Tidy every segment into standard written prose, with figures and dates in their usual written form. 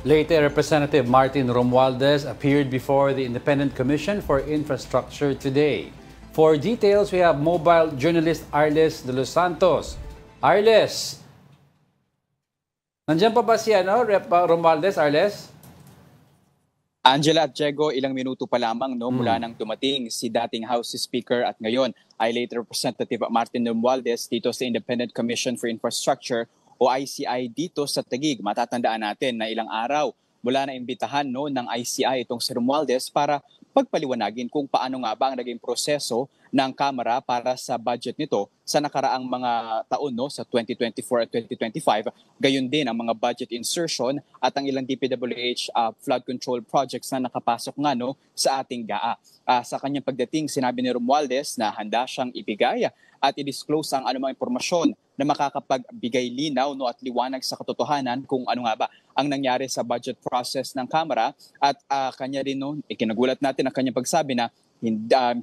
Leyte Representative Martin Romualdez appeared before the Independent Commission for Infrastructure today. For details, we have mobile journalist Arles de los Santos. Arles, nandiyan pa ba si Romualdez, Arles? Angela at Diego, ilang minuto pa lamang mula nang dumating si dating House Speaker at ngayon ay Leyte Representative Martin Romualdez dito sa Independent Commission for Infrastructure o ICI dito sa Taguig. Matatandaan natin na ilang araw mula na imbitahan ng ICI itong si Romualdez para pagpaliwanagin kung paano nga ba ang naging proseso ng Kamara para sa budget nito sa nakaraang mga taon sa 2024 at 2025. Gayon din ang mga budget insertion at ang ilang DPWH flood control projects na nakapasok nga sa ating GAA. Sa kanyang pagdating, sinabi ni Romualdez na handa siyang ibigay at i-disclose ang anumang impormasyon na makakapagbigay linaw at liwanag sa katotohanan kung ano nga ba ang nangyari sa budget process ng Kamara. At kanya rin ikinagulat natin ang kanyang pagsabi na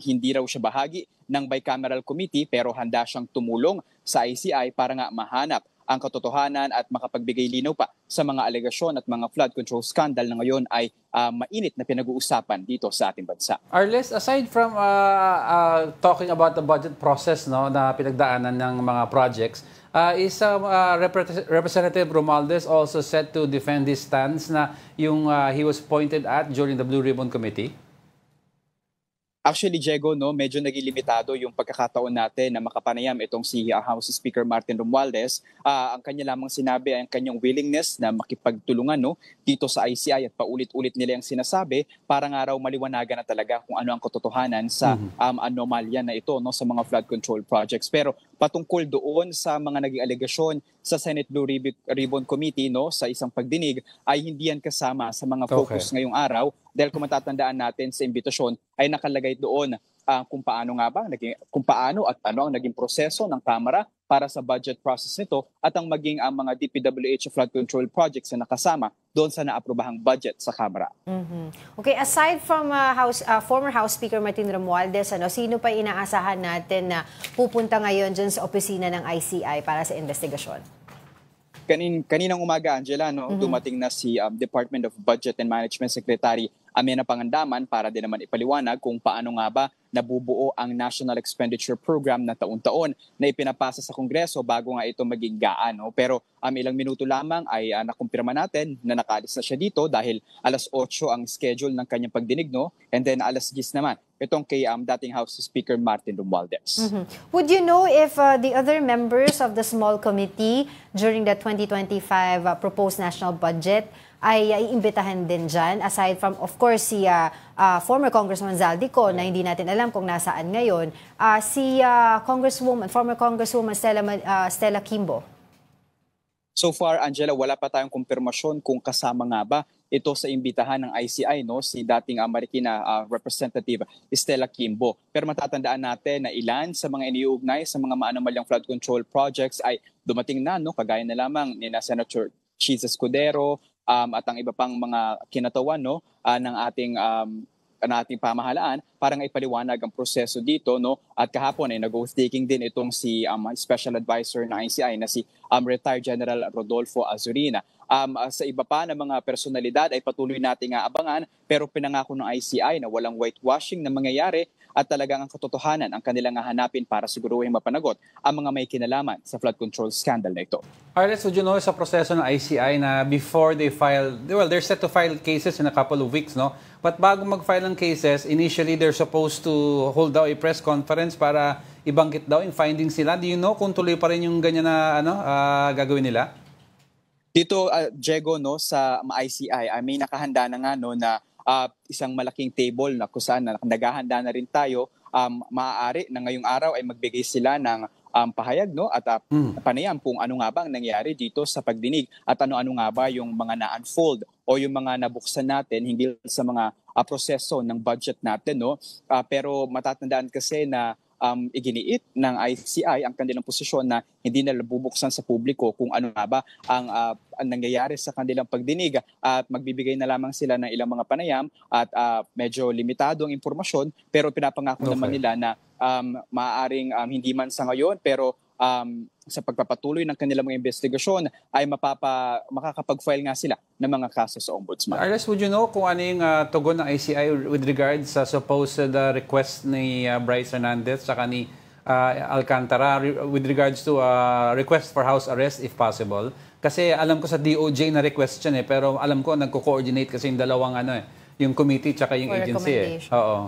hindi raw siya bahagi ng bicameral committee pero handa siyang tumulong sa ICI para nga mahanap ang katotohanan at makapagbigay linaw pa sa mga alegasyon at mga flood control scandal na ngayon ay mainit na pinag-uusapan dito sa ating bansa. Arles, aside from talking about the budget process na pinagdaanan ng mga projects, is Representative Romualdez also set to defend his stance na yung he was pointed at during the Blue Ribbon Committee? Actually, Diego, medyo naging limitado yung pagkakataon natin na makapanayam itong si House Speaker Martin Romualdez. Ang kanya lamang sinabi ay ang kanyang willingness na makipagtulungan dito sa ICI at paulit-ulit nila yung sinasabi para nga raw maliwanagan na talaga kung ano ang katotohanan sa anomalya na ito sa mga flood control projects. Pero patungkol doon sa mga naging alegasyon sa Senate Blue Ribbon Committee sa isang pagdinig ay hindi yan kasama sa mga focus ngayong araw. Dahil kung matatandaan natin sa imbitasyon ay nakalagay doon kung paano at ano ang naging proseso ng Kamara para sa budget process nito at ang maging ang mga DPWH flood control projects na nakasama doon sa naaprobahang budget sa Kamara. Okay, aside from former House Speaker Martin Romualdez, sino pa inaasahan natin na pupunta ngayon dyan sa opisina ng ICI para sa investigasyon? Kaninang umaga, Angela, dumating na si Department of Budget and Management Secretary Amiana Pangandaman para din naman ipaliwanag kung paano nga ba nabubuo ang National Expenditure Program na taon-taon na ipinapasa sa Kongreso bago nga ito maging GAA. Pero ilang minuto lamang ay nakumpirma natin na nakaalis na siya dito dahil alas 8 ang schedule ng kanyang pagdinig, and then alas 10 naman itong kay dating House Speaker Martin Romualdez. Would you know if the other members of the small committee during the 2025 proposed national budget ay iimbitahan din dyan, aside from, of course, si former Congressman Zaldico na hindi natin alam kung nasaan ngayon, si former Congresswoman Stella Kimbo? So far, Angela, wala pa tayong kumpirmasyon kung kasama nga ba ito sa imbitahan ng ICI, si dating Marikina Representative Stella Kimbo. Pero matatandaan natin na ilan sa mga iniuugnay sa mga maanomalyang flood control projects ay dumating na, kagaya na lamang ni Senator Cheese Escudero, at ang iba pang mga kinatawan ng ating pamahalaan para nga ipaliwanag ang proseso dito. At kahapon ay nag-oath taking din itong si Special Advisor ng ICI na si Retired General Rodolfo Azurina. Sa iba pa na mga personalidad ay patuloy nating abangan pero pinangako ng ICI na walang whitewashing na mangyayari at talagang ang katotohanan ang kanilang hahanapin para siguruhin mapanagot ang mga may kinalaman sa flood control scandal na ito. Arles, would you know sa proseso ng ICI na before they file, they're set to file cases in a couple of weeks, But bago mag-file ng cases, initially they're supposed to hold daw a press conference para ibanggit daw yung findings nila. Do you know kung tuloy pa rin yung ganyan na gagawin nila? Dito, Diego, sa ICI, may nakahanda na nga na isang malaking table na kung saan naghahanda na rin tayo. Maaari na ngayong araw ay magbigay sila ng pahayag at panayam kung ano nga ba ang nangyari dito sa pagdinig at ano-ano nga ba yung mga na-unfold o yung mga nabuksan natin hinggil sa mga proseso ng budget natin. Pero matatandaan kasi na iginiit ng ICI ang kanilang posisyon na hindi na bubuksan sa publiko kung ano nga ba ang nangyayari sa kanilang pagdinig at magbibigay na lamang sila ng ilang mga panayam at medyo limitado ang impormasyon pero pinapangako naman nila na maaaring hindi man sa ngayon pero sa pagpapatuloy ng kanilang mga investigasyon ay makakapag-file nga sila ng mga kaso sa Ombudsman. Arles, would you know kung ano yung tugon ng ICI with regards sa supposed request ni Bryce Hernandez saka ni Alcantara with regards to request for house arrest if possible? Kasi alam ko sa DOJ na request yan pero alam ko nagko-coordinate kasi yung dalawang yung committee tsaka yung agency Oo.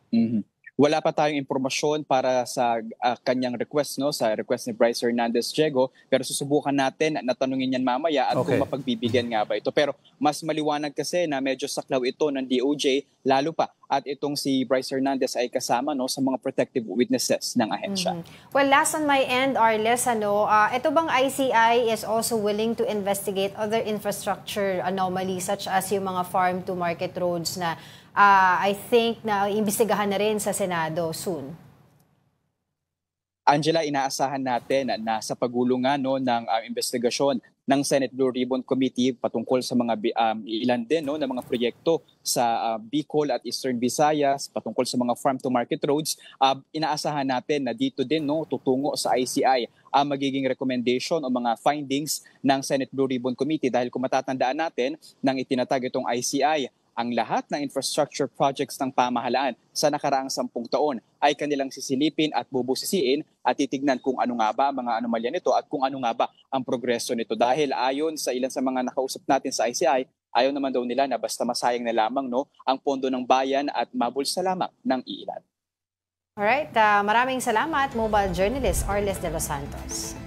Mm-hmm. Wala pa tayong impormasyon para sa kanyang request, no, sa request ni Bryce Hernandez Diego, pero susubukan natin na tanungin yan mamaya at kung mapagbibigyan nga ba ito. Pero mas maliwanag kasi na medyo saklaw ito ng DOJ, lalo pa at itong si Bryce Hernandez ay kasama, no, sa mga protective witnesses ng ahensya. Well, last on my end, Arles, ito bang ICI is also willing to investigate other infrastructure anomalies such as yung mga farm-to-market roads na I think na imbestigahan na rin sa Senado soon? Angela, inaasahan natin na sa pagulungan, no, ng investigasyon ng Senate Blue Ribbon Committee patungkol sa mga ilan din, no, ng mga proyekto sa Bicol at Eastern Visayas patungkol sa mga farm-to-market roads. Inaasahan natin na dito din, no, tutungo sa ICI ang magiging recommendation o mga findings ng Senate Blue Ribbon Committee dahil kung matatandaan natin nang itinatag itong ICI, ang lahat ng infrastructure projects ng pamahalaan sa nakaraang 10 taon ay kanilang sisilipin at bubusisiin at titignan kung ano nga ba mga anomalya nito at kung ano nga ba ang progreso nito. Dahil ayon sa ilan sa mga nakausap natin sa ICI, ayaw naman daw nila na basta masayang na lamang, no, ang pondo ng bayan at mabulsa lamang ng iilan. Alright, maraming salamat, mobile journalist Arles de los Santos.